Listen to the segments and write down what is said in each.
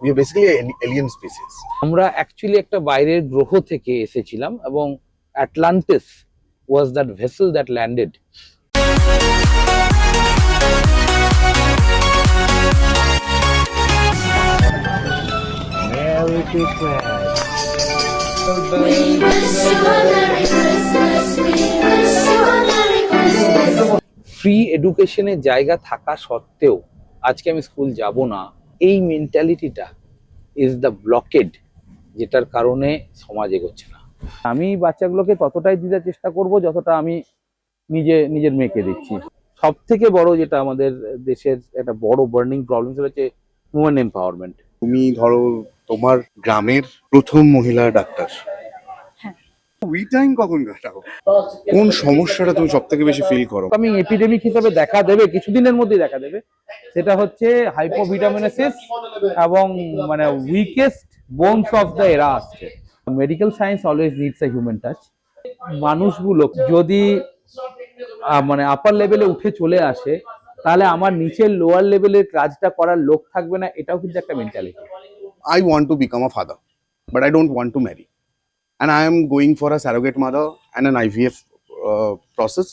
We are basically an alien species. আমরা actually একটা বাইরের গ্রহ থেকে এসেছিলাম এবং Atlantis was that vessel that landed. Merry Christmas. We wish you a Merry Christmas. We wish you a Merry Christmas. Free এডুকেশনের জায়গা থাকা সত্ত্বেও আজকে আমি স্কুল যাব না, এই মেন্টালিটিটা ইজ দ্য ব্লকেড, যেটার কারণে সমাজ এগোচ্ছে না। আমি বাচ্চাগুলোকে ততটাই দিতে চেষ্টা করব যতটা আমি নিজের মেয়েকে দিচ্ছি। সব থেকে বড় যেটা আমাদের দেশের একটা বড় বার্নিং প্রবলেম, সেটা হচ্ছে উমেন এম্পাওয়ারমেন্ট। তুমি ধরো তোমার গ্রামের প্রথম মহিলা ডাক্তার, উই টাইম কখন কাটাও? কোন সমস্যাটা তুমি সব থেকে বেশি ফিল করো? আমি এপিডেমিক হিসেবে দেখা দেবে, কিছুদিনের মধ্যেই দেখা দেবে। সেটা হচ্ছে হাইপোভিটামিনেসিস এবং মানে উইকেস্ট বোনস অফ দ্য এরা আসছে। Medical science always needs a human touch. মানুষগুলো যদি মানে আপার লেভেলে উঠে চলে আসে, তাহলে আমার নিচের লোয়ার লেভেলের কাজটা করার লোক থাকবে না, এটাও কিন্তু একটা mentality. I want to become a father, but I don't want to marry. And I am going for a surrogate mother and an IVF process,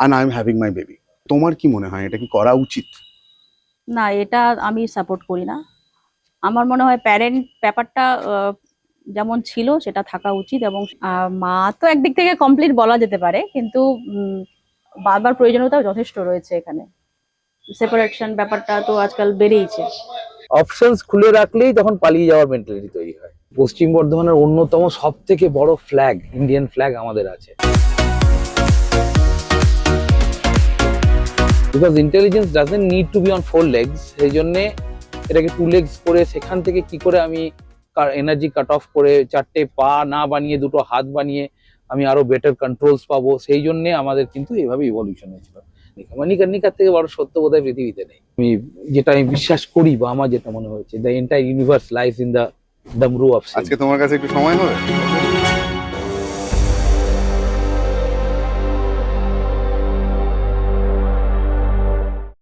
and I am having my baby. তোমার কি মনে হয় এটা কি করা উচিত? না, এটা আমি সাপোর্ট করি না। আমার মনে হয় প্যারেন্ট ব্যাপারটা যেমন ছিল সেটা থাকা উচিত, এবং মা তো একদিক থেকে কমপ্লিট বলা যেতে পারে, কিন্তু বাবার প্রয়োজনীয়তাও যথেষ্ট রয়েছে এখানে। সেপারেশন ব্যাপারটা তো আজকাল বেড়েইছে। অপশনস খুলে রাখলেই তখন পালিয়ে যাওয়ার মেন্টালিটি তৈরি হয়। পশ্চিম বর্ধমানের অন্যতম সব থেকে বড় ফ্ল্যাগ, ইন্ডিয়ান ফ্ল্যাগ আমাদের আছে। Because intelligence doesn't need to be on 4 legs, সেই জন্যে এটাকে 2 legs করে সেখান থেকে কি করে আমি এনার্জি কাট অফ করে 4টে পা না বানিয়ে 2টো হাত বানিয়ে আমি আরো বেটার কন্ট্রোলস পাবো, সেই জন্যে আমাদের কিন্তু এইভাবে ইভলিউশন হয়েছিল। নিকার থেকে বড় সত্য বোধহয় পৃথিবীতে নেই। যেটা আমি বিশ্বাস করি বা আমার যেটা মনে হয়েছে, the entire universe lies in the damru of. আজকে তোমার কাছে একটু সময় হবে?